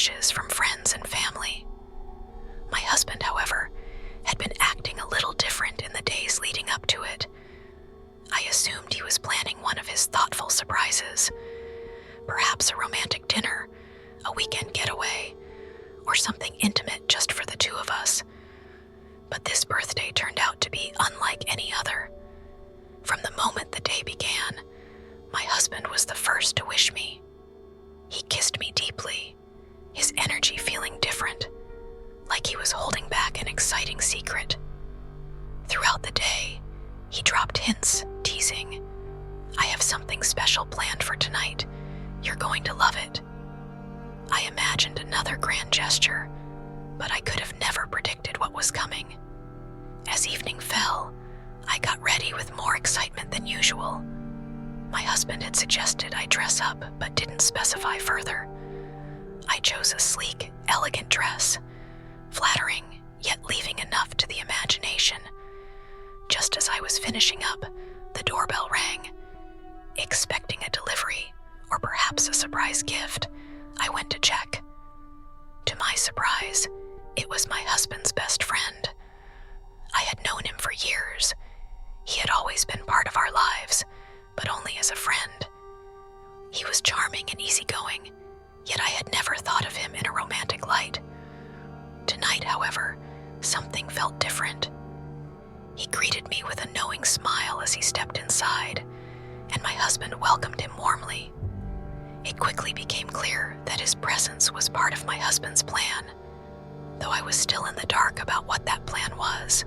wishes from friends and family. My husband, however, had been acting a little different in the days leading up to it. I assumed he was planning one of his thoughtful surprises, perhaps a romantic dinner, a weekend getaway, or something intimate just for the two of us. But this birthday turned out to be unlike any other. From the moment the day began, my husband was the first to wish me. He kissed me deeply, his energy feeling different, like he was holding back an exciting secret. Throughout the day, he dropped hints, teasing, "I have something special planned for tonight. You're going to love it." I imagined another grand gesture, but I could have never predicted what was coming. As evening fell, I got ready with more excitement than usual. My husband had suggested I dress up, but didn't specify further. I chose a sleek, elegant dress, flattering, yet leaving enough to the imagination. Just as I was finishing up, the doorbell rang. Expecting a delivery, or perhaps a surprise gift, I went to check. To my surprise, it was my husband's best friend. I had known him for years. He had always been part of our lives, but only as a friend. He was charming and easygoing, yet I had never thought of him in a romantic light. Tonight, however, something felt different. He greeted me with a knowing smile as he stepped inside, and my husband welcomed him warmly. It quickly became clear that his presence was part of my husband's plan, though I was still in the dark about what that plan was.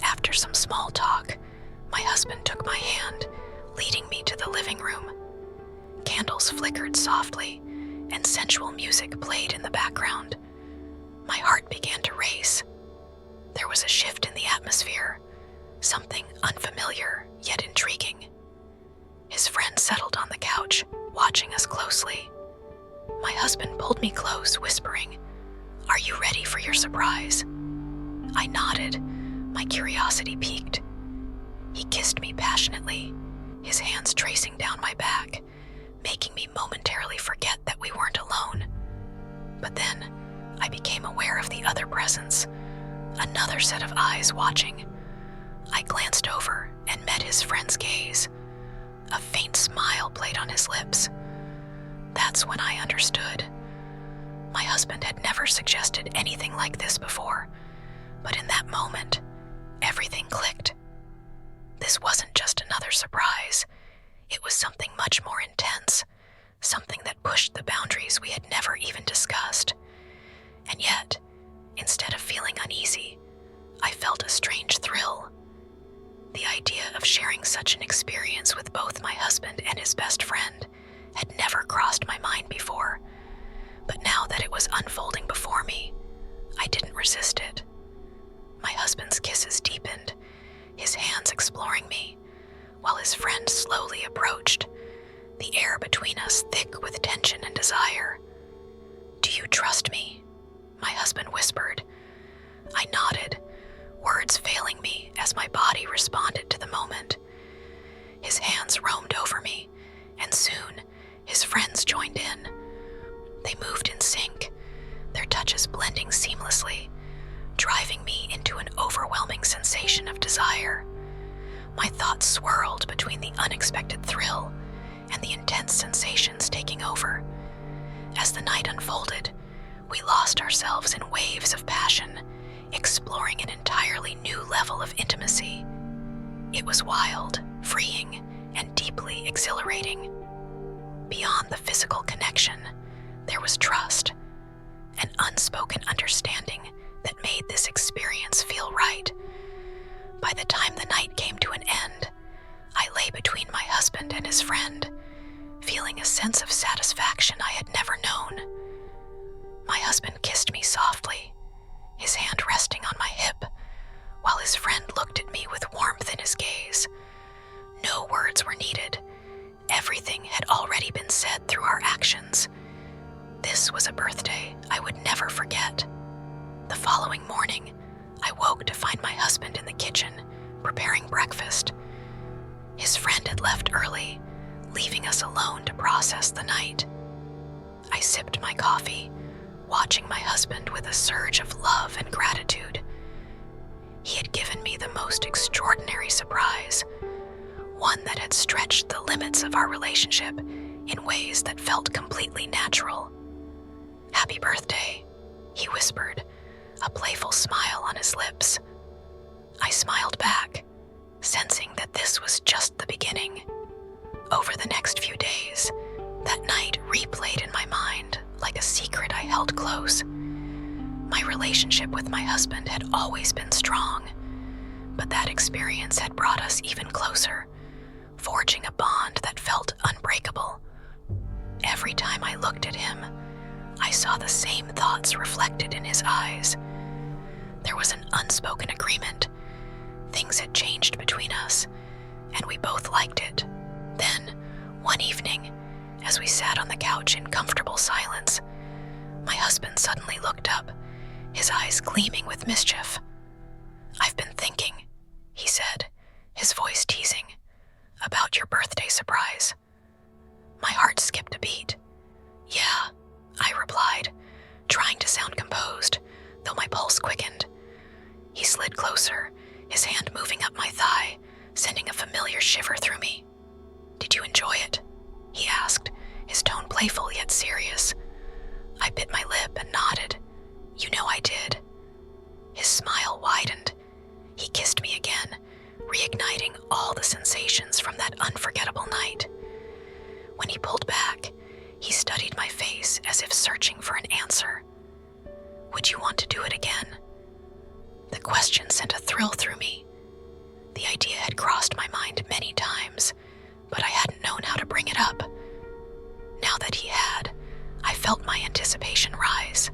After some small talk, my husband took my hand, leading me to the living room. Candles flickered softly, and sensual music played in the background. My heart began to race. There was a shift in the atmosphere, something unfamiliar yet intriguing. His friend settled on the couch, watching us closely. My husband pulled me close, whispering, "Are you ready for your surprise?" I nodded, my curiosity piqued. He kissed me passionately, his hands tracing down my back, making me momentarily forget that we weren't alone. But then, I became aware of the other presence, another set of eyes watching. I glanced over and met his friend's gaze. A faint smile played on his lips. That's when I understood. My husband had never suggested anything like this before, but in that moment, everything clicked. This wasn't just another surprise. It was something much more intense, something that pushed the boundaries we had never even discussed. And yet, instead of feeling uneasy, I felt a strange thrill. The idea of sharing such an experience with both my husband and his best friend had never crossed my mind before, but now that it was unfolding before me, I didn't resist it. My husband's kisses deepened, his hands exploring me, while his friend slowly approached, the air between us thick with tension and desire. "Do you trust me?" my husband whispered. I nodded, words failing me as my body responded to the moment. His hands roamed over me, and soon his friends joined in. They moved in sync, their touches blending seamlessly, driving me into an overwhelming sensation of desire. My thoughts swirled between the unexpected thrill and the intense sensations taking over. As the night unfolded, we lost ourselves in waves of passion, exploring an entirely new level of intimacy. It was wild, freeing, and deeply exhilarating. Beyond the physical connection, there was trust, an unspoken understanding that made this experience feel right. By the time the night came to an end, I lay between my husband and his friend, feeling a sense of satisfaction I had never known. My husband kissed me softly, his hand resting on my hip, while his friend looked at me with warmth in his gaze. No words were needed. Everything had already been said through our actions. This was a birthday I would never forget. The following morning, I woke to find my husband in the kitchen, preparing breakfast. His friend had left early, leaving us alone to process the night. I sipped my coffee, watching my husband with a surge of love and gratitude. He had given me the most extraordinary surprise, one that had stretched the limits of our relationship in ways that felt completely natural. "Happy birthday," he whispered, a playful smile on his lips. I smiled back, sensing that this was just the beginning. Over the next few days, that night replayed in my mind like a secret I held close. My relationship with my husband had always been strong, but that experience had brought us even closer, forging a bond that felt unbreakable. Every time I looked at him, I saw the same thoughts reflected in his eyes. There was an unspoken agreement. Things had changed between us, and we both liked it. Then, one evening, as we sat on the couch in comfortable silence, my husband suddenly looked up, his eyes gleaming with mischief. "I've been thinking," he said, his voice teasing, "about your birthday surprise." My heart skipped a beat. "Yeah," I replied, trying to sound composed, though my pulse quickened. He slid closer, his hand moving up my thigh, sending a familiar shiver through me. "Did you enjoy it?" he asked, his tone playful yet serious. I bit my lip and nodded. "You know I did." His smile widened. He kissed me again, reigniting all the sensations from that unforgettable night. When he pulled back, he studied my face as if searching for an answer. "Would you want to do it again?" The question sent a thrill through me. The idea had crossed my mind many times, but I hadn't known how to bring it up. Now that he had, I felt my anticipation rise.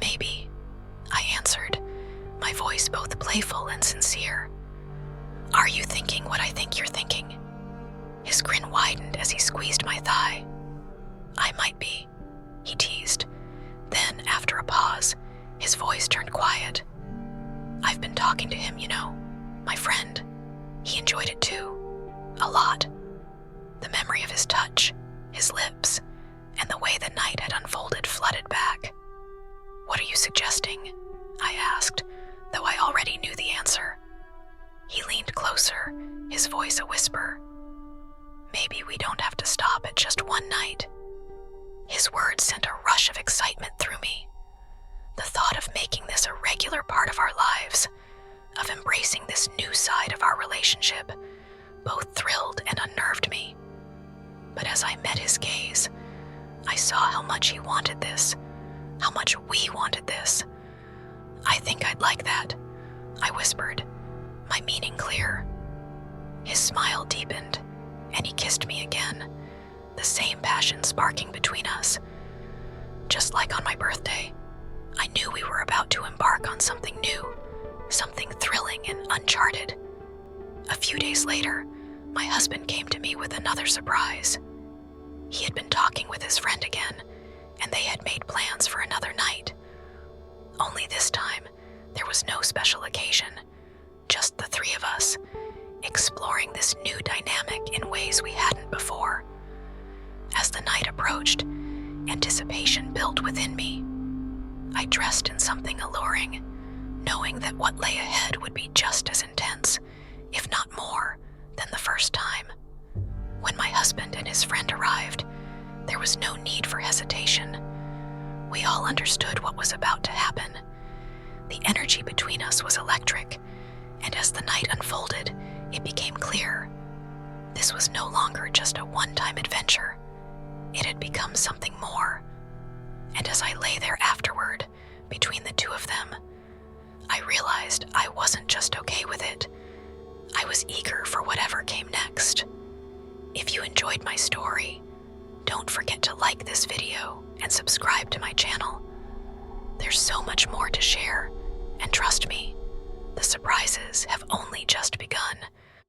"Maybe," I answered, my voice both playful and sincere. "Are you thinking what I think you're thinking?" His grin widened as he squeezed my thigh. "I might be," he teased. Then, after a pause, his voice turned quiet. "I've been talking to him, you know, my friend. He enjoyed it too. A lot." The memory of his touch, his lips, and the way the night had unfolded flooded back. "What are you suggesting?" I asked, though I already knew the answer. He leaned closer, his voice a whisper. "Maybe we don't have to stop at just one night." His words sent a rush of excitement through me. The thought of making this a regular part of our lives, of embracing this new side of our relationship, both thrilled and unnerved me. But as I met his gaze, I saw how much he wanted this, how much we wanted this. "I think I'd like that," I whispered, my meaning clear. His smile deepened, and he kissed me again, the same passion sparking between us. Just like on my birthday, I knew we were about to embark on something new, something thrilling and uncharted. A few days later, my husband came to me with another surprise. He had been talking with his friend again, and they had made plans for another night. Only this time, there was no special occasion, just the three of us, exploring this new dynamic in ways we hadn't before. As the night approached, anticipation built within me. I dressed in something alluring, knowing that what lay ahead would be just as intense, if not more, than the first time. When my husband and his friend arrived, there was no need for hesitation. We all understood what was about to happen. The energy between us was electric, and as the night unfolded, it became clear. This was no longer just a one-time adventure. It had become something more. And as I lay there afterward, between the two of them, I realized I wasn't just okay with it. I was eager for whatever came next. If you enjoyed my story, don't forget to like this video and subscribe to my channel. There's so much more to share, and trust me, the surprises have only just begun.